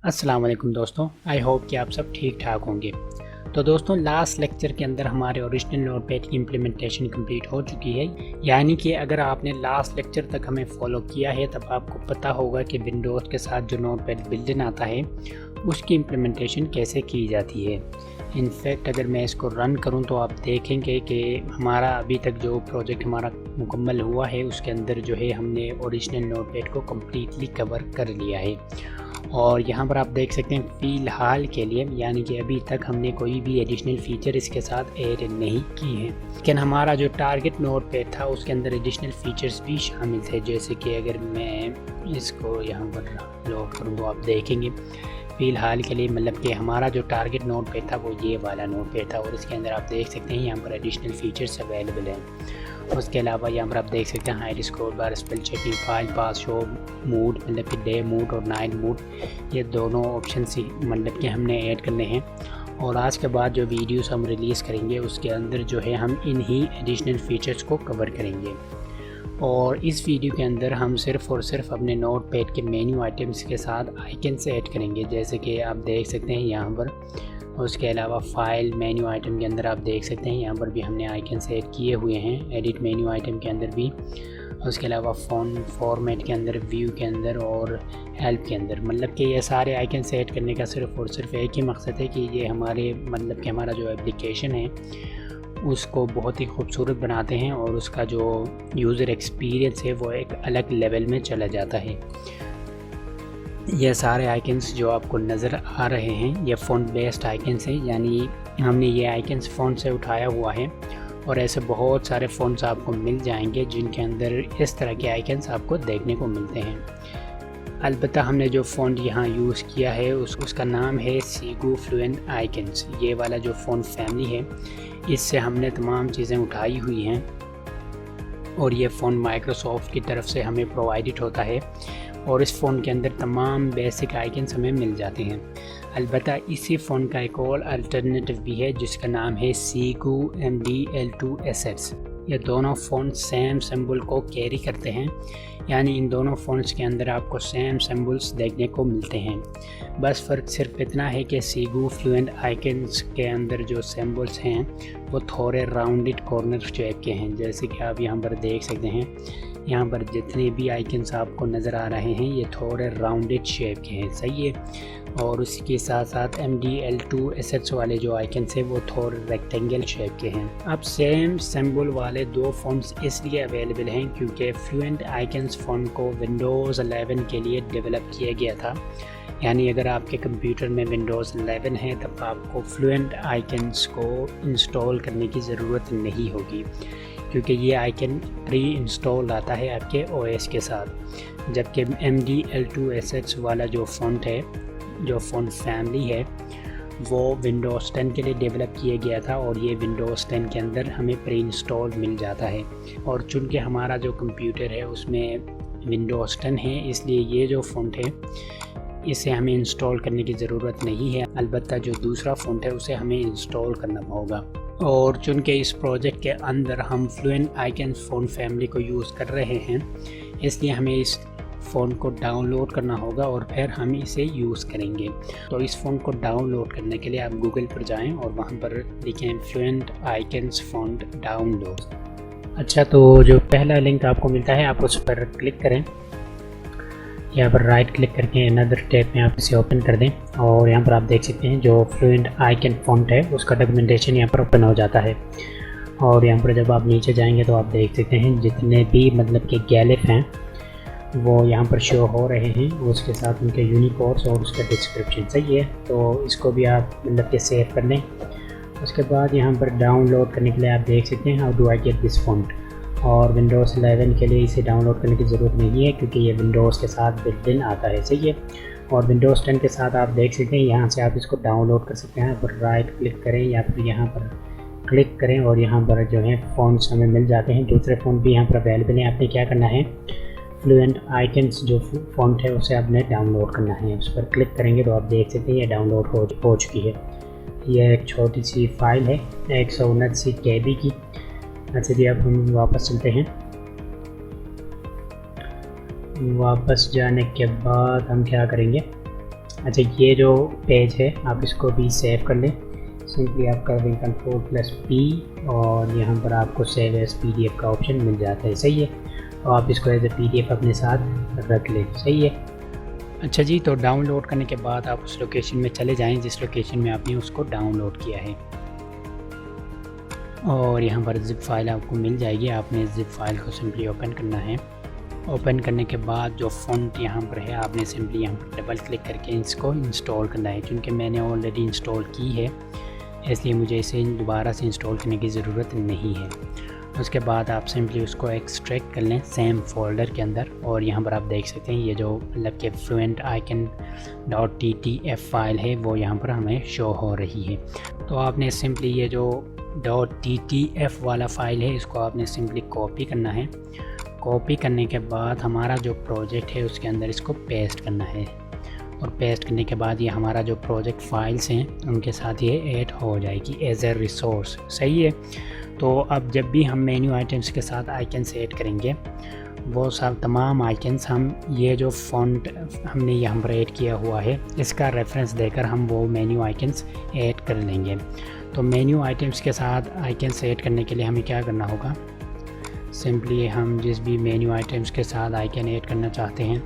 अस्सलाम वालेकुम दोस्तों, आई होप कि आप सब ठीक ठाक होंगे। तो दोस्तों, लास्ट लेक्चर के अंदर हमारे ओरिजिनल नोटपैड की इम्प्लीमेंटेशन कंप्लीट हो चुकी है। यानी कि अगर आपने लास्ट लेक्चर तक हमें फॉलो किया है तब आपको पता होगा कि विंडोज़ के साथ जो नोटपैड बिल्ट इन आता है उसकी इम्प्लीमेंटेशन कैसे की जाती है। इनफैक्ट अगर मैं इसको रन करूं तो आप देखेंगे कि हमारा अभी तक जो प्रोजेक्ट हमारा मुकम्मल हुआ है उसके अंदर जो है हमने ओरिजिनल नोटपैड को कम्प्लीटली कवर कर लिया है। और यहाँ पर आप देख सकते हैं फ़िलहाल के लिए यानी कि अभी तक हमने कोई भी एडिशनल फ़ीचर इसके साथ ऐड नहीं की है, लेकिन हमारा जो टारगेट नोटपैड था उसके अंदर एडिशनल फ़ीचर्स भी शामिल थे। जैसे कि अगर मैं इसको यहाँ पर लोड करूँ तो आप देखेंगे फ़िलहाल के लिए मतलब कि हमारा जो टारगेट नोटपैड था वो ये वाला नोटपैड था और इसके अंदर आप देख सकते हैं यहाँ पर एडिशनल फ़ीचर्स अवेलेबल हैं। उसके अलावा यहाँ पर आप देख सकते हैं hide scroll bar, spell checking, file path, show mode मतलब कि डे मूड और नाइट मूड, ये दोनों ऑप्शन ही मतलब कि हमने ऐड करने हैं। और आज के बाद जो वीडियोस हम रिलीज़ करेंगे उसके अंदर जो है हम इन्हीं एडिशनल फ़ीचर्स को कवर करेंगे। और इस वीडियो के अंदर हम सिर्फ़ और सिर्फ अपने नोटपैड के मेन्यू आइटम्स के साथ आइकन्स ऐड करेंगे, जैसे कि आप देख सकते हैं यहाँ पर। उसके अलावा फ़ाइल मेन्यू आइटम के अंदर आप देख सकते हैं यहाँ पर भी हमने आइकन्स ऐड किए हुए हैं, एडिट मेन्यू आइटम के अंदर भी। उसके अलावा फ़ॉन्ट फॉर्मेट के अंदर, व्यू के अंदर और हेल्प के अंदर। मतलब कि ये सारे आइकन्स ऐड करने का सिर्फ़ और सिर्फ एक ही मकसद है कि ये हमारे मतलब कि हमारा जो एप्लीकेशन है उसको बहुत ही खूबसूरत बनाते हैं और उसका जो यूज़र एक्सपीरियंस है वो एक अलग लेवल में चला जाता है। ये सारे आइकन्स जो आपको नज़र आ रहे हैं ये फ़ॉन्ट बेस्ड आइकन्स हैं, यानी हमने ये आइकन्स फ़ॉन्ट से उठाया हुआ है। और ऐसे बहुत सारे फ़ॉन्ट्स आपको मिल जाएंगे जिनके अंदर इस तरह के आइकन्स आपको देखने को मिलते हैं। अलबत्ता हमने जो फ़ॉन्ट यहाँ यूज़ किया है उसका नाम है सीगू फ्लुएंट आइकन्स। ये वाला जो फ़ॉन्ट फैमिली है इससे हमने तमाम चीज़ें उठाई हुई हैं और ये फ़ॉन्ट माइक्रोसॉफ्ट की तरफ से हमें प्रोवाइडेड होता है और इस फ़ॉन्ट के अंदर तमाम बेसिक आइकन्स हमें मिल जाते हैं। अलबत्ता इसी फ़ॉन्ट का एक और अल्टरनेटिव भी है जिसका नाम है सीगू MDL2 एसेट्स। ये दोनों फ़ॉन्ट सेम सिंबल को कैरी करते हैं, यानी इन दोनों फ़ॉन्ट्स के अंदर आपको सेम सिंबल्स देखने को मिलते हैं। बस फ़र्क सिर्फ इतना है कि सीगू फ्लुएंट आइकन्स के अंदर जो सिंबल्स हैं वो थोड़े राउंडेड कॉर्नर शेप के हैं, जैसे कि आप यहाँ पर देख सकते हैं। यहाँ पर जितने भी आइकन्स आपको नज़र आ रहे हैं ये थोड़े राउंडेड शेप के हैं, सही है। और उसके साथ साथ MDL2 एसेट्स वाले जो आइकन्स हैं वो थोड़े रेक्टेंगल शेप के हैं। अब सेम सिंबल वाले दो फ़ॉन्ट्स इसलिए अवेलेबल हैं क्योंकि फ्लुएंट आइकन्स फ़ॉन्ट को विंडोज़ 11 के लिए डेवलप किया गया था। यानी अगर आपके कंप्यूटर में विंडोज़ 11 है तब आपको फ्लुएंट आइकन्स को इंस्टॉल करने की ज़रूरत नहीं होगी, क्योंकि ये आइकन प्री इंस्टॉल आता है आपके OS के साथ। जबकि MDL2 एसेट्स वाला जो फ़ॉन्ट है, जो फ़ॉन्ट फैमिली है, वो विंडोज़ 10 के लिए डेवलप किया गया था और ये विंडोज़ 10 के अंदर हमें प्री इंस्टॉल मिल जाता है। और चूँकि हमारा जो कंप्यूटर है उसमें विंडोज़ 10 है इसलिए ये जो फ़ॉन्ट है इसे हमें इंस्टॉल करने की ज़रूरत नहीं है। अलबत्ता जो दूसरा फ़ॉन्ट है उसे हमें इंस्टॉल करना होगा। और चूँकि इस प्रोजेक्ट के अंदर हम फ्लुएंट आइकन्स फ़ॉन्ट फैमिली को यूज़ कर रहे हैं इसलिए हमें इस फ़ॉन्ट को डाउनलोड करना होगा और फिर हम इसे यूज़ करेंगे। तो इस फ़ॉन्ट को डाउनलोड करने के लिए आप गूगल पर जाएं और वहां पर लिखें फ्लुएंट आइकन्स फ़ॉन्ट डाउनलोड। अच्छा, तो जो पहला लिंक आपको मिलता है आप उस पर क्लिक करें। यहाँ पर राइट क्लिक करके अनदर टैब में आप इसे ओपन कर दें और यहाँ पर आप देख सकते हैं जो फ्लुएंट आइकन फ़ॉन्ट है उसका डॉक्यूमेंटेशन यहाँ पर ओपन हो जाता है। और यहाँ पर जब आप नीचे जाएंगे तो आप देख सकते हैं जितने भी मतलब के गैलिफ हैं वो यहाँ पर शो हो रहे हैं, उसके साथ उनके यूनिकोड्स और उसका डिस्क्रिप्शन, सही है। तो इसको भी आप मतलब के सेव कर लें। उसके बाद यहाँ पर डाउनलोड करने के लिए आप देख सकते हैं how do I get this font. और विंडोज़ 11 के लिए इसे डाउनलोड करने की ज़रूरत नहीं है क्योंकि ये विंडोज़ के साथ बिल्ट इन आता है, सही है। और विंडोज़ 10 के साथ आप देख सकते हैं यहाँ से आप इसको डाउनलोड कर सकते हैं। यहाँ पर राइट क्लिक करें या फिर यहाँ पर क्लिक करें और यहाँ पर जो है फ़ॉन्ट्स हमें मिल जाते हैं। दूसरे फ़ॉन्ट भी यहाँ पर अवेलेबल हैं। आपने क्या करना है, फ्लुएंट आइकन्स जो फ़ॉन्ट है उसे आपने डाउनलोड करना है। उस पर क्लिक करेंगे तो आप देख सकते हैं ये डाउनलोड हो चुकी है। यह एक छोटी सी फ़ाइल है 129 KB की। अच्छा जी, अब हम वापस चलते हैं। वापस जाने के बाद हम क्या करेंगे, अच्छा, ये जो पेज है आप इसको भी सेव कर लें। सिंपली आप कर दें Ctrl+P और यहाँ पर आपको सेव एज PDF का ऑप्शन मिल जाता है। सही है, तो आप इसको एज ए PDF अपने साथ रख लें। सही है। अच्छा जी, तो डाउनलोड करने के बाद आप उस लोकेशन में चले जाएं जिस लोकेशन में आपने उसको डाउनलोड किया है, और यहाँ पर ज़िप फाइल आपको मिल जाएगी। आपने ज़िप फाइल को सिंपली ओपन करना है। ओपन करने के बाद जो फ़ॉन्ट यहाँ पर है आपने सिंपली यहाँ पर डबल क्लिक करके इसको इंस्टॉल करना है। क्योंकि मैंने ऑलरेडी इंस्टॉल की है इसलिए मुझे इसे दोबारा से इंस्टॉल करने की ज़रूरत नहीं है। उसके बाद आप सिंपली उसको एक्सट्रैक्ट कर लें सेम फोल्डर के अंदर, और यहाँ पर आप देख सकते हैं ये जो मतलब कि fluenticon.ttf फाइल है वो यहाँ पर हमें शो हो रही है। तो आपने सिंपली ये जो .ttf वाला फ़ाइल है इसको आपने सिंपली कॉपी करना है। कॉपी करने के बाद हमारा जो प्रोजेक्ट है उसके अंदर इसको पेस्ट करना है, और पेस्ट करने के बाद ये हमारा जो प्रोजेक्ट फाइल्स हैं उनके साथ ये ऐड हो जाएगी एज ए रिसोर्स। सही है। तो अब जब भी हम मेन्यू आइटम्स के साथ आइकन्स ऐड करेंगे वो सब तमाम आइकन्स हम ये जो फ़ॉन्ट हमने यहाँ पर ऐड किया हुआ है इसका रेफरेंस देकर हम वो मेन्यू आइकन्स ऐड कर लेंगे। तो मेन्यू आइटम्स के साथ आइकन्स ऐड करने के लिए हमें क्या करना होगा, सिंपली हम जिस भी मेन्यू आइटम्स के साथ आइकन ऐड करना चाहते हैं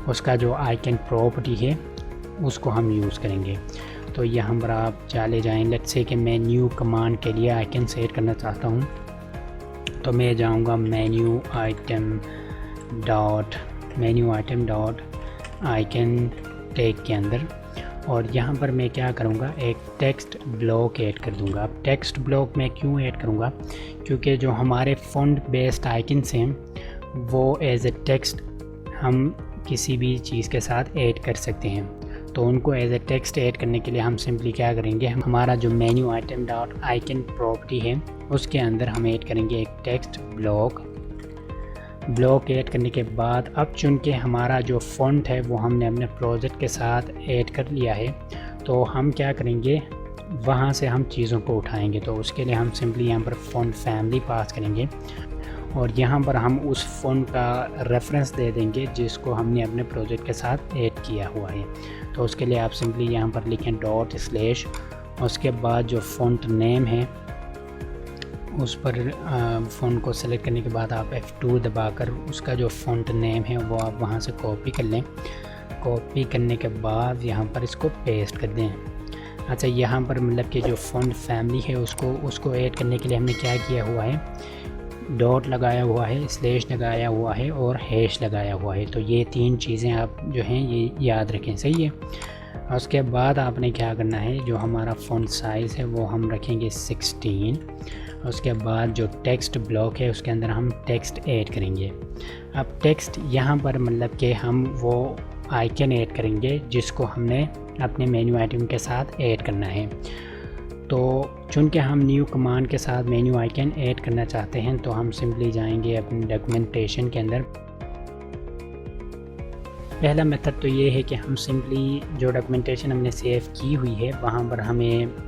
उसका जो आइकन प्रॉपर्टी है उसको हम यूज़ करेंगे। तो यहाँ पर आप चले जाएँ। लेट्स से कि मैं न्यू कमांड के लिए आइकन ऐड करना चाहता हूँ, तो मैं जाऊँगा menu item dot icon tag के अंदर, और यहाँ पर मैं क्या करूँगा एक टेक्स्ट ब्लॉक ऐड कर दूँगा। अब टेक्स्ट ब्लॉक मैं क्यों ऐड करूँगा, क्योंकि जो हमारे फ़ॉन्ट बेस्ड आइकन्स हैं वो एज ए टेक्स्ट हम किसी भी चीज़ के साथ ऐड कर सकते हैं। तो उनको एज ए टेक्स्ट ऐड करने के लिए हम सिंपली क्या करेंगे, हमारा जो menu item dot icon property है उसके अंदर हम ऐड करेंगे एक टेक्स्ट ब्लॉक ऐड करने के बाद अब चूँकि हमारा जो फ़ॉन्ट है वो हमने अपने प्रोजेक्ट के साथ ऐड कर लिया है, तो हम क्या करेंगे वहाँ से हम चीज़ों को उठाएंगे। तो उसके लिए हम सिंपली यहाँ पर फ़ॉन्ट फैमिली पास करेंगे, और यहाँ पर हम उस फ़ॉन्ट का रेफरेंस दे देंगे जिसको हमने अपने प्रोजेक्ट के साथ ऐड किया हुआ है। तो उसके लिए आप सिंपली यहाँ पर लिखें ./ उसके बाद जो फ़ॉन्ट नेम है उस पर फ़ॉन्ट को सेलेक्ट करने के बाद आप F2 दबाकर उसका जो फ़ॉन्ट नेम है वो आप वहाँ से कॉपी कर लें। कॉपी करने के बाद यहाँ पर इसको पेस्ट कर दें। अच्छा, यहाँ पर मतलब कि जो फ़ॉन्ट फैमिली है उसको ऐड करने के लिए हमने क्या किया हुआ है, डॉट लगाया हुआ है, स्लैश लगाया हुआ है और हैश लगाया हुआ है। तो ये तीन चीज़ें आप जो हैं ये याद रखें। सही है। उसके बाद आपने क्या करना है, जो हमारा फ़ॉन्ट साइज़ है वो हम रखेंगे 16। उसके बाद जो टेक्स्ट ब्लॉक है उसके अंदर हम टेक्स्ट ऐड करेंगे। अब टेक्स्ट यहाँ पर मतलब कि हम वो आइकन ऐड करेंगे जिसको हमने अपने मेन्यू आइटम के साथ ऐड करना है। तो चूँकि हम न्यू कमांड के साथ मेन्यू आइकन ऐड करना चाहते हैं तो हम सिंपली जाएंगे अपने डॉक्यूमेंटेशन के अंदर। पहला मेथड तो ये है कि हम सिंपली जो डॉक्यूमेंटेशन हमने सेव की हुई है वहाँ पर हमें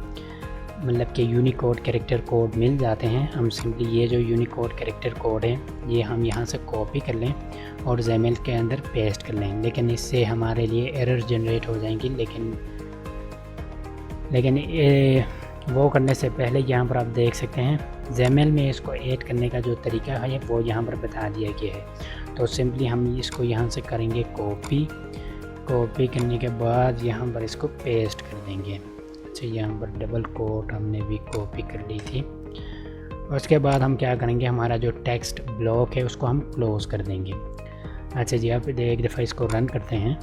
मतलब कि यूनिकोड कैरेक्टर कोड मिल जाते हैं। हम सिंपली ये जो यूनिकोड कैरेक्टर कोड है ये हम यहाँ से कॉपी कर लें और XAML के अंदर पेस्ट कर लें, लेकिन इससे हमारे लिए एरर जनरेट हो जाएंगी। लेकिन वो करने से पहले यहाँ पर आप देख सकते हैं XAML में इसको ऐड करने का जो तरीका है वो यहाँ पर बता दिया गया है। तो सिंपली हम इसको यहाँ से करेंगे कॉपी करने के बाद यहाँ पर इसको पेस्ट कर देंगे। अच्छा, यहाँ पर डबल कोट हमने भी कॉपी कर ली थी। उसके बाद हम क्या करेंगे, हमारा जो टेक्स्ट ब्लॉक है उसको हम क्लोज़ कर देंगे। अच्छा जी, आप एक दफ़ा इसको रन करते हैं।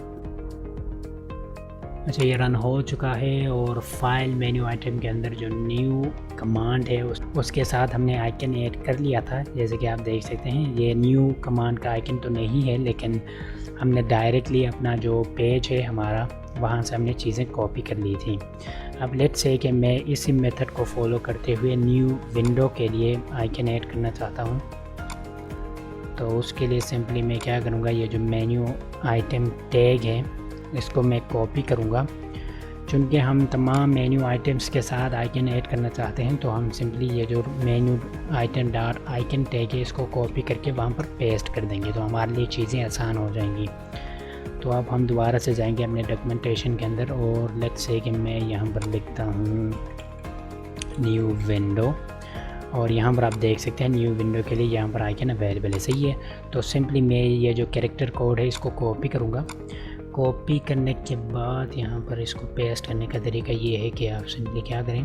अच्छा, ये रन हो चुका है और फाइल मेन्यू आइटम के अंदर जो न्यू कमांड है उसके साथ हमने आइकन ऐड कर लिया था। जैसे कि आप देख सकते हैं ये न्यू कमांड का आइकन तो नहीं है, लेकिन हमने डायरेक्टली अपना जो पेज है हमारा वहाँ से हमने चीज़ें कॉपी कर ली थी। अब लेट्स से कि मैं इसी मेथड को फॉलो करते हुए न्यू विंडो के लिए आइकन ऐड करना चाहता हूँ। तो उसके लिए सिंपली मैं क्या करूँगा, ये जो मेन्यू आइटम टैग है इसको मैं कॉपी करूँगा। चूँकि हम तमाम मेन्यू आइटम्स के साथ आइकन ऐड करना चाहते हैं तो हम सिंपली ये जो menu item dot icon tag है इसको कॉपी करके वहाँ पर पेस्ट कर देंगे, तो हमारे लिए चीज़ें आसान हो जाएंगी। तो अब हम दोबारा से जाएंगे अपने डॉक्यूमेंटेशन के अंदर और लेट्स से कि मैं यहाँ पर लिखता हूँ न्यू विंडो, और यहाँ पर आप देख सकते हैं न्यू विंडो के लिए यहाँ पर आइकन अवेलेबल है। सही है, तो सिंपली मैं ये जो कैरेक्टर कोड है इसको कॉपी करूँगा। कॉपी करने के बाद यहाँ पर इसको पेस्ट करने का तरीका ये है कि आप सिंपली क्या करें,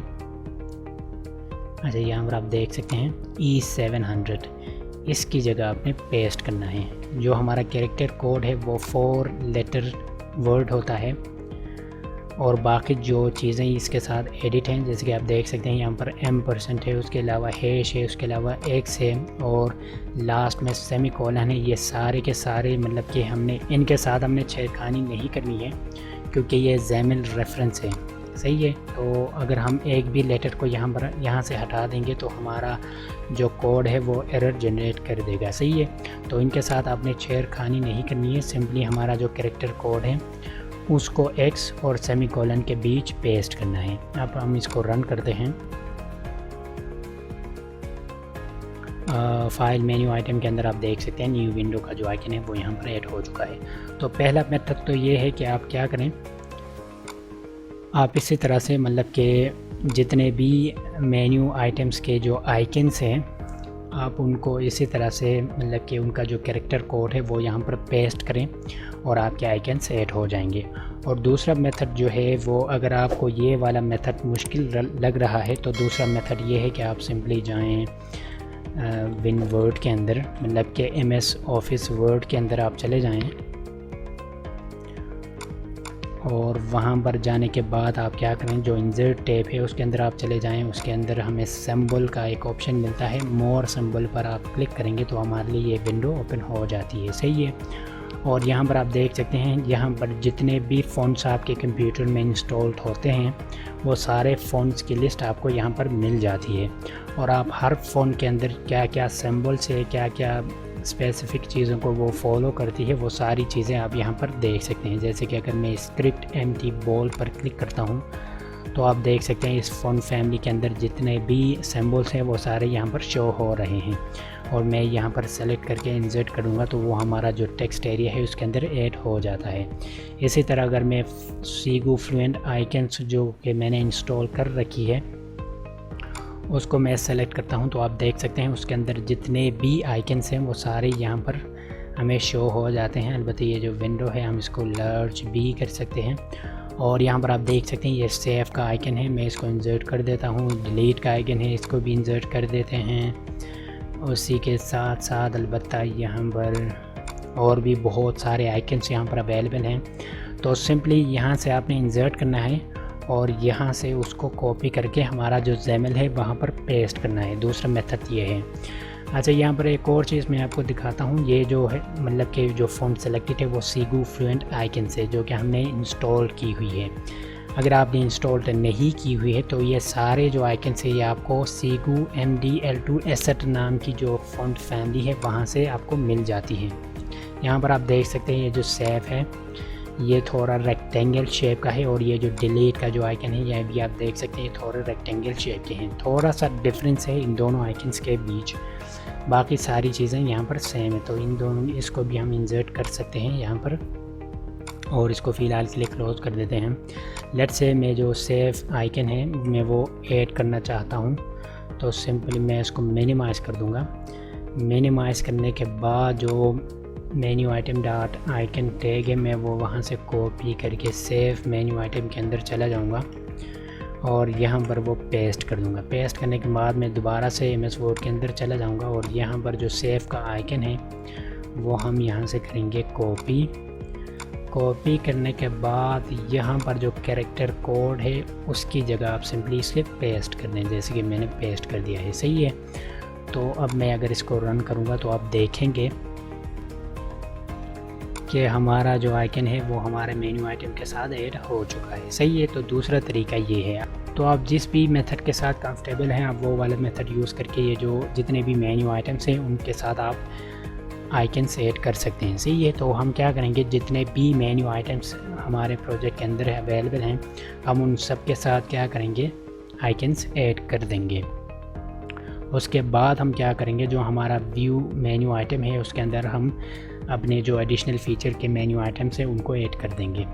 अच्छा यहाँ पर आप देख सकते हैं E700, इसकी जगह आपने पेस्ट करना है। जो हमारा कैरेक्टर कोड है वो 4 लेटर वर्ड होता है, और बाकी जो चीज़ें इसके साथ एडिट हैं जैसे कि आप देख सकते हैं यहाँ पर M% है, उसके अलावा हैश है, उसके अलावा X है, और लास्ट में सेमी कॉलन है। ये सारे के सारे मतलब कि हमने इनके साथ हमने छेड़खानी नहीं करनी है क्योंकि ये ज़ैमिल रेफरेंस है। सही है, तो अगर हम एक भी लेटर को यहाँ से हटा देंगे तो हमारा जो कोड है वो एरर जनरेट कर देगा। सही है, तो इनके साथ आपने छेड़खानी नहीं करनी है। सिंपली हमारा जो कैरेक्टर कोड है उसको X और सेमी कॉलन के बीच पेस्ट करना है। अब हम इसको रन करते हैं। फाइल मेन्यू आइटम के अंदर आप देख सकते हैं न्यू विंडो का जो आइकन है वो यहाँ पर ऐड हो चुका है। तो पहला मेथड तो ये है कि आप क्या करें, आप इसी तरह से मतलब कि जितने भी मेन्यू आइटम्स के जो आइकन्स हैं आप उनको इसी तरह से मतलब कि उनका जो कैरेक्टर कोड है वो यहाँ पर पेस्ट करें और आपके आइकन्स ऐड हो जाएंगे। और दूसरा मेथड जो है वो, अगर आपको ये वाला मेथड मुश्किल लग रहा है तो दूसरा मेथड ये है कि आप सिंपली जाएं विन वर्ड के अंदर, मतलब कि MS ऑफिस वर्ड के अंदर आप चले जाएं, और वहाँ पर जाने के बाद आप क्या करें, जो इंसर्ट टैब है उसके अंदर आप चले जाएं। उसके अंदर हमें सिंबल का एक ऑप्शन मिलता है, मोर सिंबल पर आप क्लिक करेंगे तो हमारे लिए ये विंडो ओपन हो जाती है। सही है, और यहाँ पर आप देख सकते हैं यहाँ पर जितने भी फ़ॉन्ट्स आपके कंप्यूटर में इंस्टॉल्ड होते हैं वो सारे फ़ॉन्ट्स की लिस्ट आपको यहाँ पर मिल जाती है, और आप हर फ़ॉन्ट के अंदर क्या क्या सिंबल्स है, क्या क्या स्पेसिफ़िक चीज़ों को वो फॉलो करती है, वो सारी चीज़ें आप यहाँ पर देख सकते हैं। जैसे कि अगर मैं स्क्रिप्ट MT बॉल पर क्लिक करता हूँ तो आप देख सकते हैं इस फ़ॉन्ट फैमिली के अंदर जितने भी सिंबल्स हैं वो सारे यहाँ पर शो हो रहे हैं, और मैं यहाँ पर सेलेक्ट करके इंसर्ट करूँगा तो वो हमारा जो टेक्स्ट एरिया है उसके अंदर ऐड हो जाता है। इसी तरह अगर मैं सीगू फ्लुएंट आइकन्स जो कि मैंने इंस्टॉल कर रखी है उसको मैं सेलेक्ट करता हूं तो आप देख सकते हैं उसके अंदर जितने भी आइकन्स हैं वो सारे यहाँ पर हमें शो हो जाते हैं। अलबत्ते ये जो विंडो है हम इसको लार्ज भी कर सकते हैं, और यहाँ पर आप देख सकते हैं ये सेव का आइकन है, मैं इसको इंसर्ट कर देता हूँ। डिलीट का आइकन है, इसको भी इंसर्ट कर देते हैं। उसी के साथ साथ अलबत्ता यहाँ पर और भी बहुत सारे आइकन्स यहाँ पर अवेलेबल हैं। तो सिंपली यहाँ से आपने इंसर्ट करना है और यहाँ से उसको कॉपी करके हमारा जो ज़ैमिल है वहाँ पर पेस्ट करना है। दूसरा मेथड ये है। अच्छा, यहाँ पर एक और चीज़ मैं आपको दिखाता हूँ। ये जो है मतलब कि जो फ़ॉन्ट सेलेक्टेड है वो सीगू फ्लुएंट आइकन से जो कि हमने इंस्टॉल की हुई है। अगर आपने इंस्टॉल नहीं की हुई है तो ये सारे जो आइकन से ये आपको सीगू MDL2 एसेट नाम की जो फ़ॉन्ट फैमिली है वहाँ से आपको मिल जाती है। यहाँ पर आप देख सकते हैं ये जो सेव है ये थोड़ा रेक्टेंगल शेप का है, और ये जो डिलीट का जो आइकन है ये भी आप देख सकते हैं थोड़े रेक्टेंगल शेप के हैं। थोड़ा सा डिफरेंस है इन दोनों आइकन्स के बीच, बाकी सारी चीज़ें यहाँ पर सेम है। तो इन दोनों इसको भी हम इंसर्ट कर सकते हैं यहाँ पर, और इसको फ़िलहाल के लिए क्लोज़ कर देते हैं। लेट्स से मैं जो सेव आइकन है मैं वो ऐड करना चाहता हूँ, तो सिंपली मैं इसको मिनिमाइज़ कर दूँगा। मिनिमाइज़ करने के बाद जो menu item dot icon tag है मैं वो वहाँ से कॉपी करके सेव मेन्यू आइटम के अंदर चला जाऊँगा और यहाँ पर वो पेस्ट कर दूँगा। पेस्ट करने के बाद मैं दोबारा से MS वर्ड के अंदर चला जाऊँगा और यहाँ पर जो सेव का आइकन है वो हम यहाँ से करेंगे कॉपी। कॉपी करने के बाद यहाँ पर जो कैरेक्टर कोड है उसकी जगह आप सिंपली इसे पेस्ट कर दें, जैसे कि मैंने पेस्ट कर दिया है। सही है, तो अब मैं अगर इसको रन करूँगा तो आप देखेंगे कि हमारा जो आइकन है वो हमारे मेन्यू आइटम के साथ ऐड हो चुका है। सही है, तो दूसरा तरीका ये है। तो आप जिस भी मेथड के साथ कंफर्टेबल हैं आप वो वाला मेथड यूज़ करके ये जो जितने भी मेन्यू आइटम्स हैं उनके साथ आप आइकन्स ऐड कर सकते हैं। सही है, तो हम क्या करेंगे, जितने भी मेन्यू आइटम्स हमारे प्रोजेक्ट के अंदर अवेलेबल हैं हम उन सब के साथ क्या करेंगे, आइकन्स ऐड कर देंगे। उसके बाद हम क्या करेंगे, जो हमारा व्यू मेन्यू आइटम है उसके अंदर हम अपने जो एडिशनल फ़ीचर के मेन्यू आइटम्स हैं उनको ऐड कर देंगे।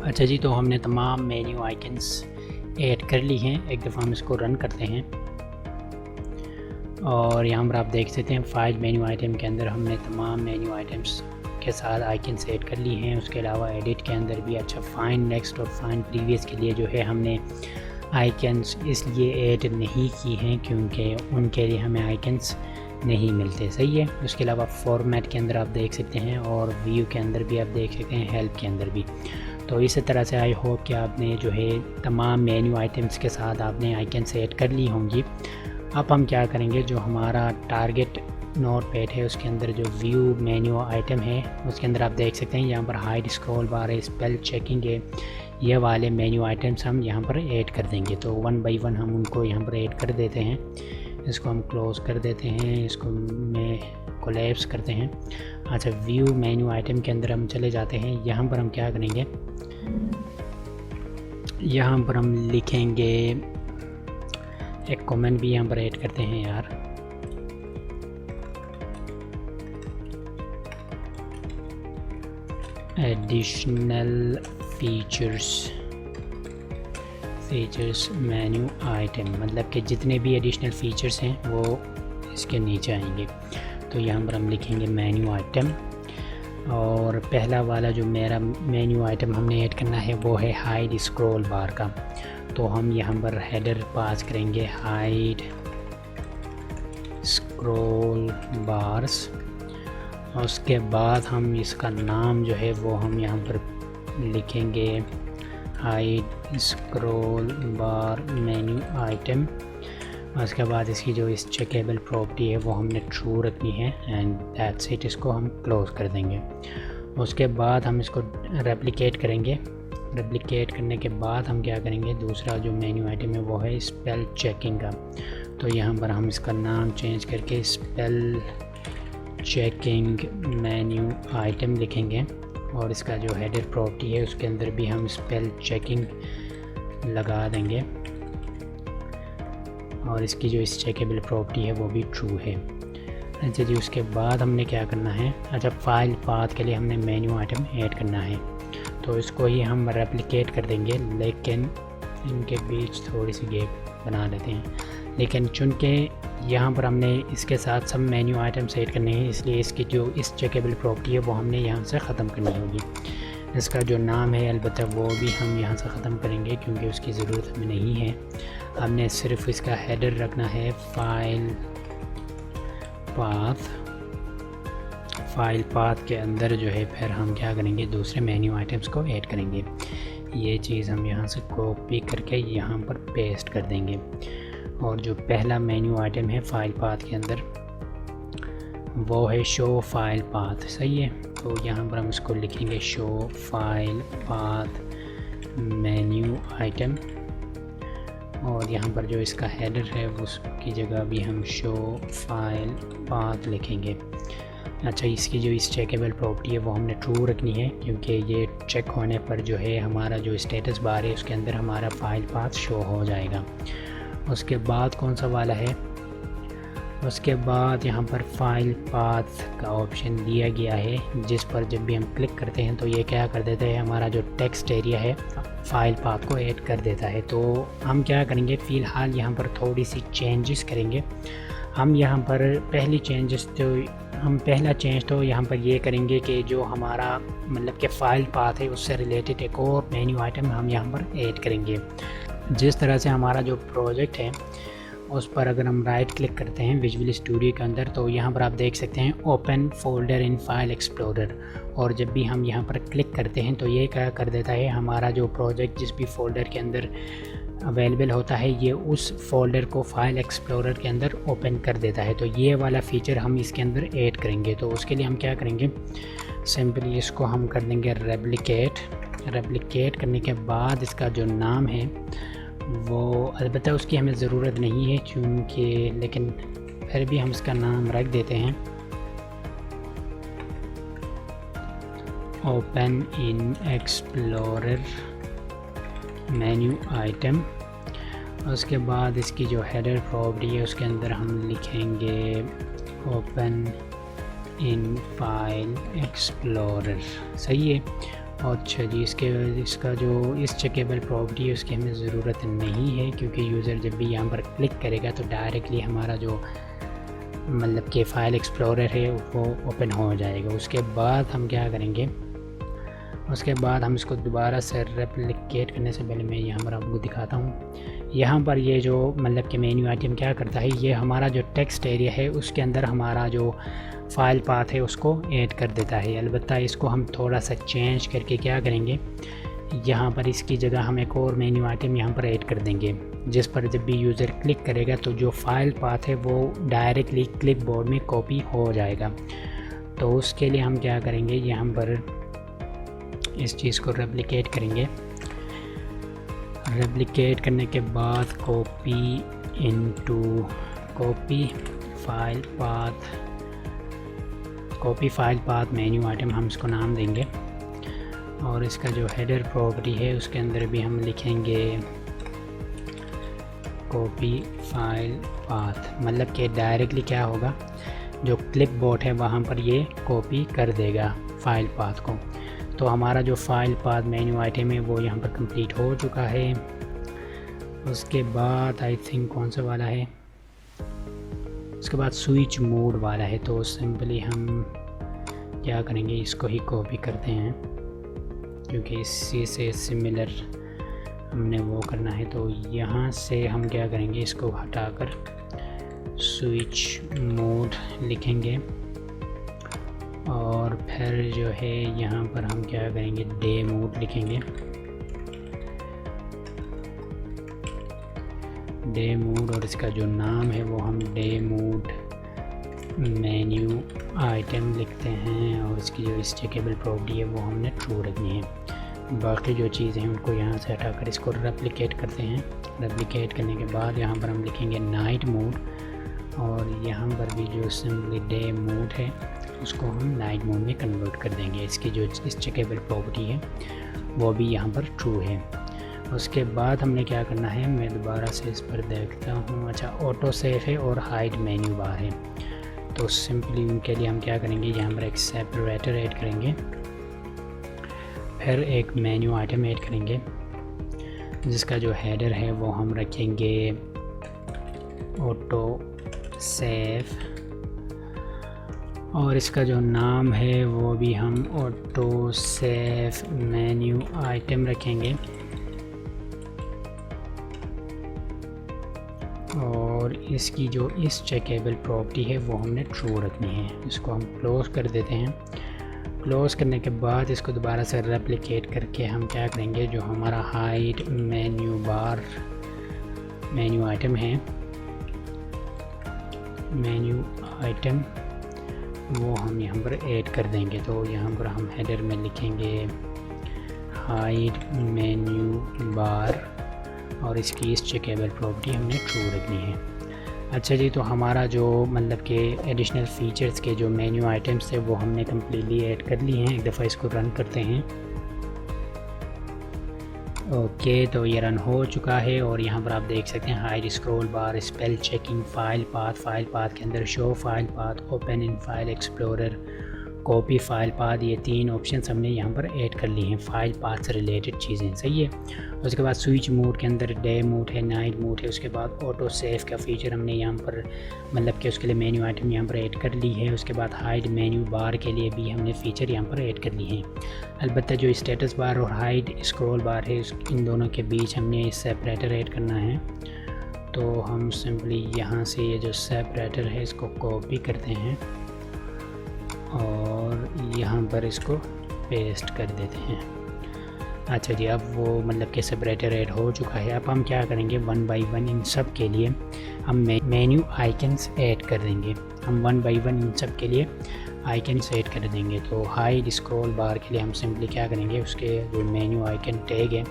अच्छा जी, तो हमने तमाम मेन्यू आइकन्स ऐड कर ली हैं। एक दफ़ा हम इसको रन करते हैं और यहाँ पर आप देख सकते हैं फाइल मेन्यू आइटम के अंदर हमने तमाम मेन्यू आइटम्स के साथ आइकन्स ऐड कर ली हैं। उसके अलावा एडिट के अंदर भी अच्छा फाइंड नेक्स्ट और फाइंड प्रीवियस के लिए जो है हमने आइकन्स इसलिए ऐड नहीं की हैं क्योंकि उनके लिए हमें आइकन्स नहीं मिलते। सही है। उसके अलावा फॉर्मेट के अंदर आप देख सकते हैं और व्यू के अंदर भी आप देख सकते हैं, हेल्प के अंदर भी। तो इस तरह से आई होप कि आपने जो है तमाम मेन्यू आइटम्स के साथ आपने आइकन्स ऐड कर ली होंगी। अब हम क्या करेंगे, जो हमारा टारगेट नोटपैड है उसके अंदर जो व्यू मेन्यू आइटम है उसके अंदर आप देख सकते हैं यहाँ पर हाइड स्क्रॉल बार है, स्पेल चेकिंग है, ये वाले मेन्यू आइटम्स हम यहाँ पर ऐड कर देंगे। तो वन बाय वन हम उनको यहाँ पर ऐड कर देते हैं। इसको हम क्लोज़ कर देते हैं, इसको में कोलैप्स करते हैं। अच्छा, व्यू मेन्यू आइटम के अंदर हम चले जाते हैं। यहाँ पर हम क्या करेंगे, यहाँ पर हम लिखेंगे, एक कमेंट भी यहाँ पर ऐड करते हैं यार। एडिशनल फीचर्स मेन्यू आइटम, मतलब कि जितने भी एडिशनल फ़ीचर्स हैं वो इसके नीचे आएंगे। तो यहाँ पर हम लिखेंगे मेन्यू आइटम और पहला वाला जो मेरा मेन्यू आइटम हमने ऐड करना है वो है हाइड स्क्रॉल बार का। तो हम यहाँ पर हेडर पास करेंगे हाइड स्क्रॉल बार्स। और उसके बाद हम इसका नाम जो है वो हम यहाँ पर लिखेंगे हाइड स्क्रॉल बार मेन्यू आइटम। उसके बाद इसकी जो इस चेकेबल प्रॉपर्टी है वो हमने ट्रू रखनी है एंड दैट्स इट। इसको हम क्लोज़ कर देंगे। उसके बाद हम इसको रेप्लिकेट करेंगे। रेप्लिकेट करने के बाद हम क्या करेंगे, दूसरा जो मेन्यू आइटम है वो है स्पेल चेकिंग का। तो यहाँ पर हम इसका नाम चेंज करके स्पेल चेकिंग मेन्यू आइटम लिखेंगे और इसका जो हेडर प्रॉपर्टी है उसके अंदर भी हम स्पेल चेकिंग लगा देंगे और इसकी जो इस चेकेबल प्रॉपर्टी है वो भी ट्रू है। अच्छा जी, उसके बाद हमने क्या करना है, अच्छा फाइल पाथ के लिए हमने मेन्यू आइटम ऐड करना है, तो इसको ही हम रेप्लिकेट कर देंगे, लेकिन इनके बीच थोड़ी सी गैप बना लेते हैं। लेकिन चूँकि यहाँ पर हमने इसके साथ सब मेन्यू आइटम ऐड करने हैं, इसलिए इसकी जो इस चेकेबल प्रॉपर्टी है वो हमने यहाँ से ख़त्म करनी होगी। इसका जो नाम है अलबत्ता वो भी हम यहाँ से ख़त्म करेंगे क्योंकि उसकी ज़रूरत हमें नहीं है। हमने सिर्फ इसका हेडर रखना है फाइल पाथ के अंदर जो है फिर हम क्या करेंगे, दूसरे मेन्यू आइटम्स को ऐड करेंगे। ये चीज़ हम यहाँ से कॉपी करके यहाँ पर पेस्ट कर देंगे, और जो पहला मेन्यू आइटम है फाइल पाथ के अंदर वो है शो फाइल पाथ, सही है। तो यहाँ पर हम इसको लिखेंगे show file path menu item, और यहाँ पर जो इसका हेडर है उसकी जगह भी हम शो फाइल पाथ लिखेंगे। अच्छा, इसकी जो इस चेकेबल प्रॉपर्टी है वो हमने ट्रू रखनी है क्योंकि ये चेक होने पर जो है हमारा जो स्टेटस बार है उसके अंदर हमारा फाइल पाथ शो हो जाएगा। उसके बाद कौन सा वाला है, उसके बाद यहाँ पर फाइल पाथ का ऑप्शन दिया गया है, जिस पर जब भी हम क्लिक करते हैं तो ये क्या कर देता है, हमारा जो टेक्स्ट एरिया है फाइल पाथ को ऐड कर देता है। तो हम क्या करेंगे, फ़िलहाल यहाँ पर थोड़ी सी चेंजेस करेंगे। हम यहाँ पर पहला चेंज तो यहाँ पर ये करेंगे कि जो हमारा मतलब कि फ़ाइल पाथ है उससे रिलेटेड एक और मेन्यू आइटम हम यहाँ पर ऐड करेंगे। जिस तरह से हमारा जो प्रोजेक्ट है उस पर अगर हम राइट क्लिक करते हैं विजुअल स्टूडियो के अंदर, तो यहाँ पर आप देख सकते हैं open folder in file explorer, और जब भी हम यहाँ पर क्लिक करते हैं तो ये क्या कर देता है, हमारा जो प्रोजेक्ट जिस भी फोल्डर के अंदर अवेलेबल होता है ये उस फोल्डर को फाइल एक्सप्लोरर के अंदर ओपन कर देता है। तो ये वाला फ़ीचर हम इसके अंदर ऐड करेंगे। तो उसके लिए हम क्या करेंगे, सिंपली इसको हम कर देंगे रेप्लिकेट करने के बाद इसका जो नाम है वो अलबत्ता उसकी हमें ज़रूरत नहीं है क्योंकि, लेकिन फिर भी हम इसका नाम रख देते हैं open in explorer menu item. उसके बाद इसकी जो हेडर प्रॉपर्टी है उसके अंदर हम लिखेंगे ओपन इन फाइल एक्सप्लोरर, सही है। और अच्छा जी, इसका जो इस चेकेबल प्रॉपर्टी है उसकी हमें ज़रूरत नहीं है क्योंकि यूज़र जब भी यहाँ पर क्लिक करेगा तो डायरेक्टली हमारा जो मतलब कि फ़ाइल एक्सप्लोरर है वो ओपन हो जाएगा। उसके बाद हम क्या करेंगे, उसके बाद हम इसको दोबारा से रेप्लिकेट करने से पहले मैं यहाँ पर आपको दिखाता हूँ। यहाँ पर ये जो मतलब कि मेन्यू आइटम क्या करता है, ये हमारा जो टेक्स्ट एरिया है उसके अंदर हमारा जो फाइल पाथ है उसको ऐड कर देता है। अलबत्ता इसको हम थोड़ा सा चेंज करके क्या करेंगे, यहाँ पर इसकी जगह हम एक और मेन्यू आइटम यहाँ पर ऐड कर देंगे, जिस पर जब भी यूज़र क्लिक करेगा तो जो फाइल पाथ है वो डायरेक्टली क्लिपबोर्ड में कॉपी हो जाएगा। तो उसके लिए हम क्या करेंगे, यहाँ पर इस चीज़ को रेप्लिकेट करेंगे। रेप्लिकेट करने के बाद copy file path menu item हम इसको नाम देंगे, और इसका जो हेडर प्रॉपर्टी है उसके अंदर भी हम लिखेंगे कॉपी फाइल पाथ, मतलब कि डायरेक्टली क्या होगा, जो क्लिपबोर्ड है वहाँ पर ये कॉपी कर देगा फाइल पाथ को। तो हमारा जो फाइल पाथ मेन्यू आइटम है वो यहाँ पर कंप्लीट हो चुका है। उसके बाद आई थिंक कौन सा वाला है, उसके बाद स्विच मोड वाला है। तो सिंपली हम क्या करेंगे, इसको ही कॉपी करते हैं क्योंकि इसी से सिमिलर हमने वो करना है। तो यहाँ से हम क्या करेंगे, इसको हटाकर स्विच मोड लिखेंगे, और फिर जो है यहाँ पर हम क्या करेंगे, डे मोड लिखेंगे। डे मोड, और इसका जो नाम है वो हम डे मोड मेन्यू आइटम लिखते हैं, और इसकी जो स्टेकेबल प्रॉपर्टी है वो हमने ट्रू रखनी है। बाकी जो चीज़ें हैं उनको यहाँ से हटाकर इसको रेप्लिकेट करते हैं। रेप्लिकेट करने के बाद यहाँ पर हम लिखेंगे नाइट मोड, और यहाँ पर भी जो सिंपली डे मोड है उसको हम नाइट मोड में कन्वर्ट कर देंगे। इसकी जो स्टेकेबल प्रॉपर्टी है वो भी यहाँ पर ट्रू है। उसके बाद हमने क्या करना है, मैं दोबारा से इस पर देखता हूँ। अच्छा, ऑटो सेव है और हाइड मेन्यू बार है। तो सिंपली उनके लिए हम क्या करेंगे, यहाँ पर एक सेपरेटर ऐड करेंगे, फिर एक मेन्यू आइटम ऐड करेंगे जिसका जो हेडर है वो हम रखेंगे ऑटो सेव, और इसका जो नाम है वो भी हम ऑटो सेव मेन्यू आइटम रखेंगे, और इसकी जो इस चेकेबल प्रॉपर्टी है वो हमने ट्रू रखनी है। इसको हम क्लोज़ कर देते हैं। क्लोज़ करने के बाद इसको दोबारा से रेप्लिकेट करके हम क्या करेंगे, जो हमारा hide menu bar menu item है, मेन्यू आइटम वो हम यहाँ पर ऐड कर देंगे। तो यहाँ पर हम हेडर में लिखेंगे हाइड मेन्यू बार, और इसकी इस चेकेबल प्रॉपर्टी हमने ट्रू रखनी है। अच्छा जी, तो हमारा जो मतलब के एडिशनल फ़ीचर्स के जो मेन्यू आइटम्स थे वो हमने कम्प्लीटली ऐड कर लिए हैं। एक दफ़ा इसको रन करते हैं। ओके, तो ये रन हो चुका है और यहाँ पर आप देख सकते हैं hide scroll bar, spell checking, file path के अंदर show file path, open in file explorer, copy file path, ये 3 ऑप्शंस हमने यहाँ पर ऐड कर ली हैं फाइल पाथ से रिलेटेड चीज़ें। सही है। उसके बाद स्विच मोड के अंदर डे मोड है, नाइट मोड है। उसके बाद ऑटो सेव का फीचर हमने यहाँ पर मतलब कि उसके लिए मेन्यू आइटम यहाँ पर ऐड कर ली है। उसके बाद हाइड मेन्यू बार के लिए भी हमने फ़ीचर यहाँ पर ऐड कर ली हैं। अलबत्ता जो स्टेटस बार और हाइड स्क्रॉल बार है इन दोनों के बीच हमने सेपरेटर ऐड करना है। तो हम सिंपली यहाँ से ये जो सेपरेटर है इसको कॉपी करते हैं और यहाँ पर इसको पेस्ट कर देते हैं। अच्छा जी, अब वो मतलब कि सेपरेटर ऐड हो चुका है। अब हम क्या करेंगे, 1 बाई 1 इन सब के लिए हम मेन्यू आइकन्स ऐड कर देंगे। हम 1 बाई 1 इन सब के लिए आइकन्स ऐड कर देंगे। तो हाइड स्क्रॉल बार के लिए हम सिंपली क्या करेंगे, उसके जो मेन्यू आइकन टैग है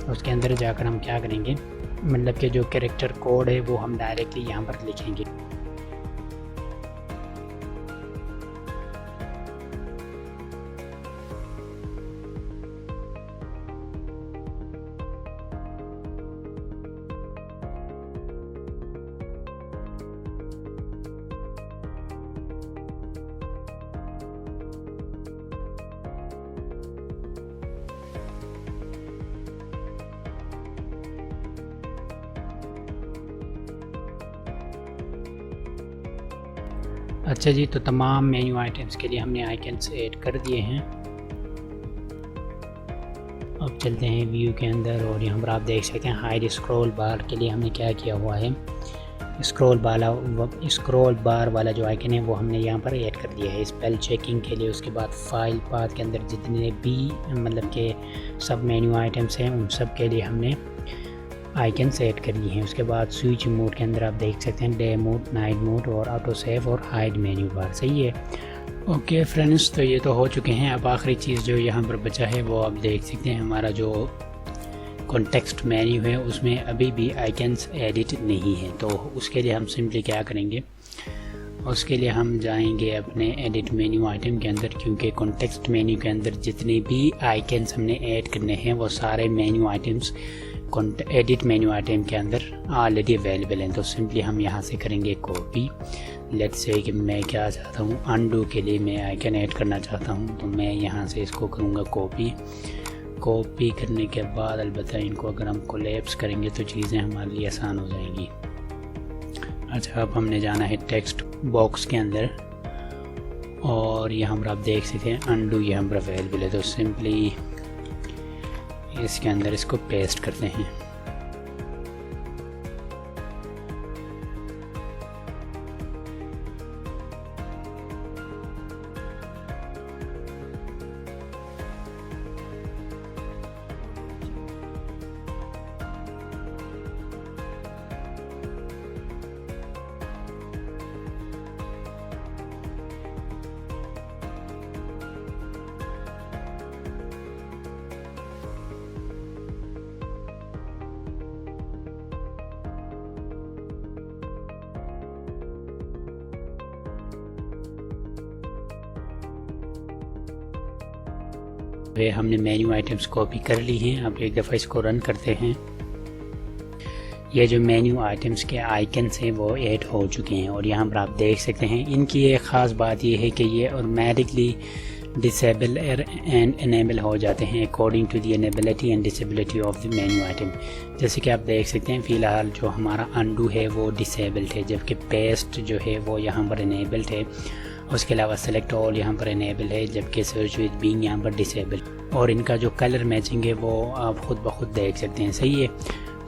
उसके अंदर जाकर हम क्या करेंगे, मतलब कि जो कैरेक्टर कोड है वो हम डायरेक्टली यहाँ पर लिखेंगे। अच्छा जी, तो तमाम मेन्यू आइटम्स के लिए हमने आइकन्स ऐड कर दिए हैं। अब चलते हैं व्यू के अंदर और यहाँ पर आप देख सकते हैं हाइड स्क्रॉल बार के लिए हमने क्या किया हुआ है, स्क्रॉल बार वाला जो आइकन है वो हमने यहाँ पर ऐड कर दिया है स्पेल चेकिंग के लिए। उसके बाद फाइल पाथ के अंदर जितने भी मतलब के सब मेन्यू आइटम्स हैं उन सब के लिए हमने आइकन्स ऐड कर लिए हैं। उसके बाद स्विच मोड के अंदर आप देख सकते हैं डे मोड, नाइट मोड और ऑटो सेव और हाइड मेन्यू बार। सही है। ओके फ्रेंड्स, तो ये तो हो चुके हैं। अब आखिरी चीज़ जो यहाँ पर बचा है वो आप देख सकते हैं, हमारा जो कॉन्टेक्स्ट मेन्यू है उसमें अभी भी आइकन्स एडिट नहीं है। तो उसके लिए हम सिंपली क्या करेंगे, उसके लिए हम जाएंगे अपने एडिट मेन्यू आइटम के अंदर, क्योंकि कॉन्टेक्स्ट मेन्यू के अंदर जितने भी आइकन्स हमने ऐड करने हैं वो सारे menu items edit menu item के अंदर ऑलरेडी अवेलेबल हैं। तो सिंपली हम यहाँ से करेंगे कॉपी। लेट्स से कि मैं क्या चाहता हूँ, अनडू के लिए मैं आइकन ऐड करना चाहता हूँ, तो मैं यहाँ से इसको करूँगा कॉपी करने के बाद अलबत्ता इनको अगर हम कोलैप्स करेंगे तो चीज़ें हमारे लिए आसान हो जाएंगी। अच्छा, अब हमने जाना है टेक्स्ट बॉक्स के अंदर और यहाँ पर आप देख सकते हैं अनडू यहाँ पर अवेलेबल है। तो सिंपली इसके अंदर इसको पेस्ट करते हैं। वे हमने मेन्यू आइटम्स कॉपी कर ली हैं। अब एक दफ़ा इसको रन करते हैं। ये जो मेन्यू आइटम्स के आइकन्स हैं वो ऐड हो चुके हैं और यहाँ पर आप देख सकते हैं। इनकी एक ख़ास बात ये है कि ये ऑटोमेटिकली डिसेबल एंड इनेबल हो जाते हैं according to the enability and disability of the menu item. जैसे कि आप देख सकते हैं फ़िलहाल जो हमारा अनडू है वो डिसेबल्ड है, जबकि पेस्ट जो है वो यहाँ पर इनेबल्ड है। उसके अलावा सेलेक्ट ऑल यहाँ पर इनेबल है, जबकि सर्च विद बीइंग यहाँ पर डिसेबल। और इनका जो कलर मैचिंग है वो आप ख़ुद ब खुद देख सकते हैं। सही है,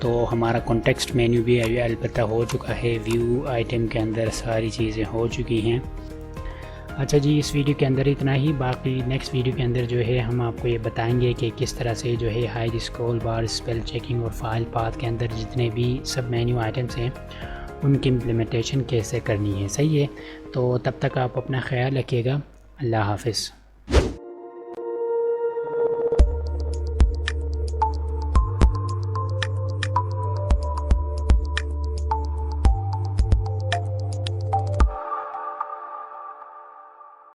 तो हमारा कॉन्टेक्स्ट मेन्यू भी अलबत्ता हो चुका है। व्यू आइटम के अंदर सारी चीज़ें हो चुकी हैं। अच्छा जी, इस वीडियो के अंदर इतना ही। बाकी नेक्स्ट वीडियो के अंदर जो है हम आपको ये बताएंगे कि किस तरह से जो है hide scroll bar, spell checking और फाइल पाथ के अंदर जितने भी सब मेन्यू आइटम्स हैं उनकी इम्प्लीमेंटेशन कैसे करनी है। सही है, तो तब तक आप अपना ख्याल रखिएगा। अल्लाह हाफ़िज़।